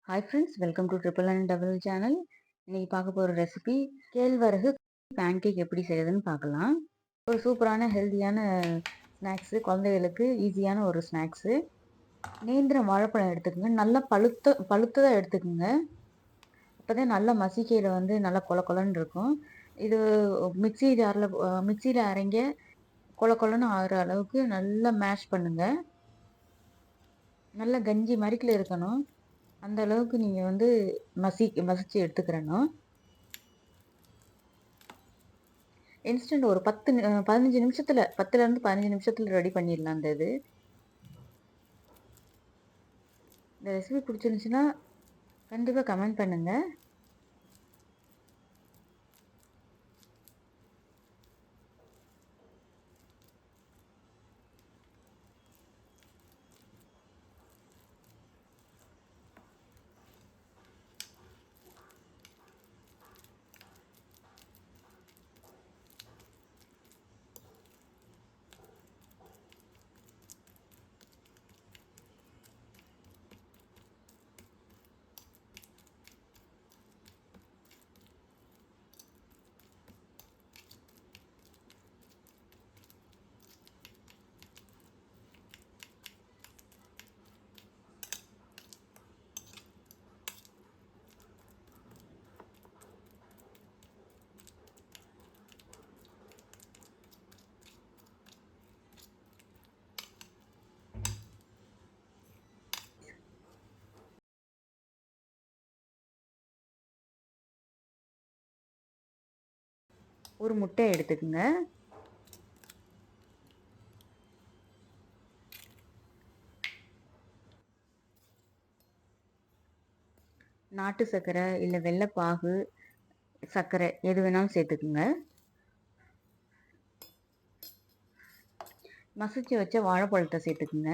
Hi friends, welcome to triple and double channel. இன்னைக்கு பார்க்க போகிற ரெசிபி கேழ்வரகு பேன்கேக் எப்படி செய்யறதுன்னு பார்க்கலாம். ஒரு சூப்பரான ஹெல்த்தியான ஸ்நாக்ஸு, குழந்தைகளுக்கு ஈஸியான ஒரு ஸ்நாக்ஸு. நேந்திரம் வாழைப்பழம் எடுத்துக்கோங்க, நல்லா பழுத்ததாக எடுத்துக்கோங்க. அப்போதான் நல்லா மசிக்கையில் வந்து நல்லா கொல கொலன்னு இருக்கும். இது மிக்சியில் அரைங்க கொல கொலன்னு ஆகிற அளவுக்கு நல்லா மேஷ் பண்ணுங்க. நல்லா கஞ்சி மாதிரிக்கில் இருக்கணும். அந்த அளவுக்கு நீங்கள் வந்து மசிச்சு எடுத்துக்கிறணும். இன்ஸ்டன்ட் ஒரு 15 நிமிஷத்தில் 10லேருந்து 15 நிமிஷத்தில் ரெடி பண்ணிடலாம். இந்த ரெசிபி பிடிச்சிருந்துச்சுன்னா கண்டிப்பாக கமெண்ட் பண்ணுங்கள். ஒரு முட்டை எடுத்துக்கோங்க. நாட்டு சர்க்கரை இல்லை வெள்ளைப்பாகு சர்க்கரை எது வேணாலும் சேர்த்துக்குங்க. மசிச்சு வச்ச வாழைப்பழத்தை சேர்த்துக்குங்க.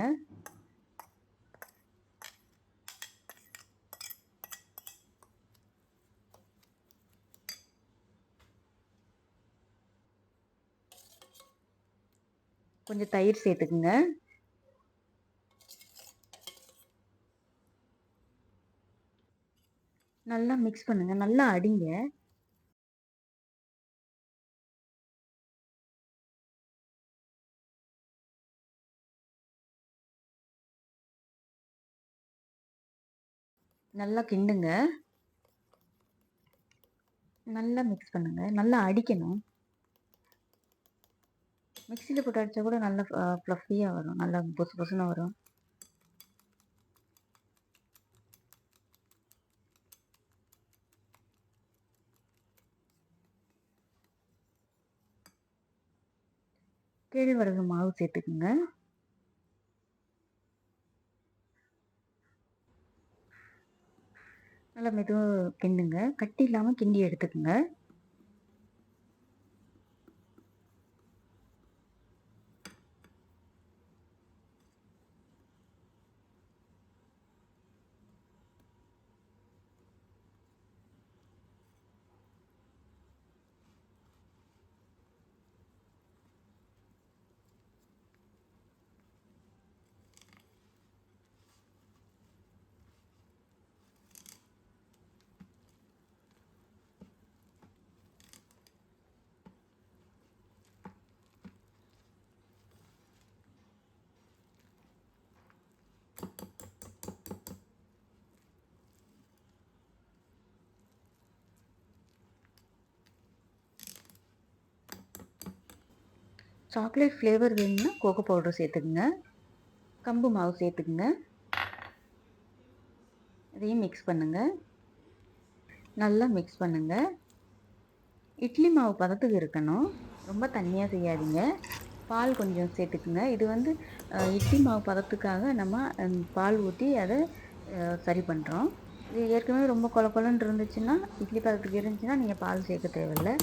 கொஞ்சம் தயிர் சேர்த்துக்குங்க. நல்லா மிக்ஸ் பண்ணுங்க, நல்லா அடிங்க. நல்லா கிண்டுங்க. நல்லா மிக்ஸ் பண்ணுங்க, நல்லா அடிக்கணும். மிக்சியில் போட்டு அடித்தா கூட நல்லா ஃப்ளஃபியாக வரும், நல்லா பொசு பொசுன்னு வரும். கேழ்வரகு மாவு சேர்த்துக்குங்க. நல்லா மெதுவாக கிண்டுங்க, கட்டி இல்லாமல் கிண்டி எடுத்துக்குங்க. சாக்லேட் ஃப்ளேவர் வேணும்னா கோகோ பவுடர் சேர்த்துக்குங்க. கம்பு மாவு சேர்த்துக்குங்க. இதையும் மிக்ஸ் பண்ணுங்க. நல்லா மிக்ஸ் பண்ணுங்க. இட்லி மாவு பதத்துக்கு இருக்கணும், ரொம்ப தண்ணியாக செய்யாதீங்க. பால் கொஞ்சம் சேர்த்துக்குங்க. இது வந்து இட்லி மாவு பதத்துக்காக நம்ம பால் ஊற்றி அதை சரி பண்ணுறோம். இது ஏற்கனவே ரொம்ப கொல கொலன்னு இருந்துச்சுன்னா, இட்லி பதத்துக்கு இருந்துச்சுன்னா நீங்கள் பால் சேர்க்க தேவையில்லை.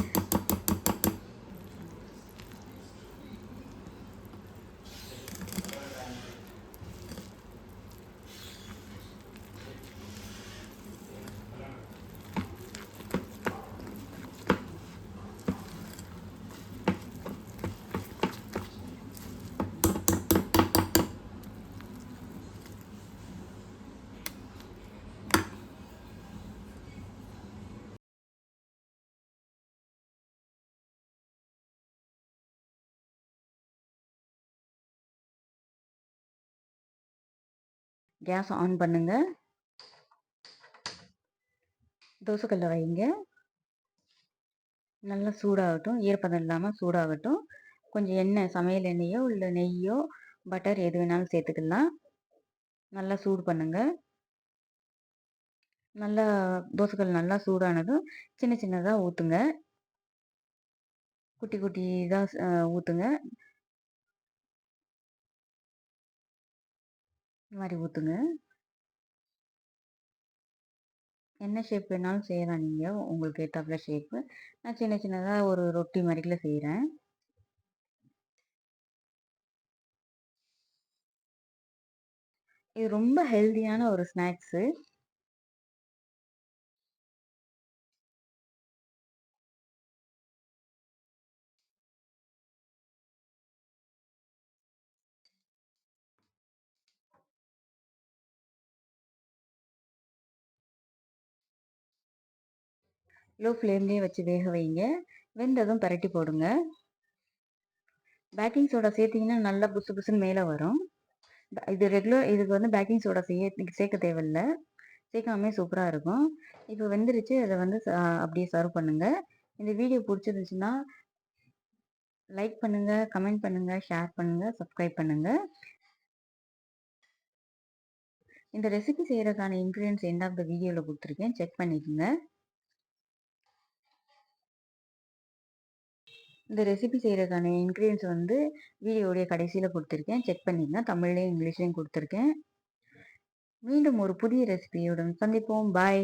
கேஸ் ஆன் பண்ணுங்க. தோசைக்கல்ல வைங்க. நல்லா சூடாகட்டும். ஈரப்பதம் இல்லாமல் சூடாகட்டும். கொஞ்சம் எண்ணெய், சமையல் எண்ணெயோ இல்லை நெய்யோ பட்டர் எது வேணாலும் சேர்த்துக்கலாம். நல்லா சூடு பண்ணுங்க. நல்லா தோசைக்கல் நல்லா சூடானதும் சின்ன சின்னதாக ஊற்றுங்க. குட்டி குட்டி இதாக ஊற்றுங்க. இந்த மாதிரி ஊற்றுங்க. என்ன ஷேப் வேணாலும் செய்யலாம் நீங்கள், உங்களுக்கு ஏற்றாப்புல ஷேப்பு. நான் சின்ன சின்னதாக ஒரு ரொட்டி மாதிரில செய்கிறேன். இது ரொம்ப ஹெல்தியான ஒரு ஸ்நாக்ஸு. லோ ஃப்ளேம்லேயே வச்சு வேக வைங்க. வெந்ததும் பரட்டி போடுங்க. பேக்கிங் சோடா சேர்த்திங்கன்னா நல்லா புசு புசுன்னு மேலே வரும். இது இதுக்கு வந்து பேக்கிங் சோடா சேர்க்க தேவையில்ல. சேர்க்காமே சூப்பராக இருக்கும். இப்போ வெந்துருச்சு. அதை வந்து அப்படியே சர்வ் பண்ணுங்கள். இந்த வீடியோ பிடிச்சிருந்துச்சுன்னா லைக் பண்ணுங்கள், கமெண்ட் பண்ணுங்கள், ஷேர் பண்ணுங்கள், சப்ஸ்கிரைப் பண்ணுங்கள். இந்த ரெசிபி செய்கிறதுக்கான இன்க்ரீடியன்ஸ் எண்ட் ஆஃப் த வீடியோவில் கொடுத்துருக்கேன், செக் பண்ணிக்கோங்க. இந்த ரெசிபி செய்கிறதுக்கான இன்க்ரீடியன்ஸ் வந்து வீடியோடைய கடைசியில் கொடுத்துருக்கேன், செக் பண்ணிக்கங்க. தமிழ்லையும் இங்கிலீஷ்லையும் கொடுத்துருக்கேன். மீண்டும் ஒரு புதிய ரெசிபியுடன் சந்திப்போம். பாய்.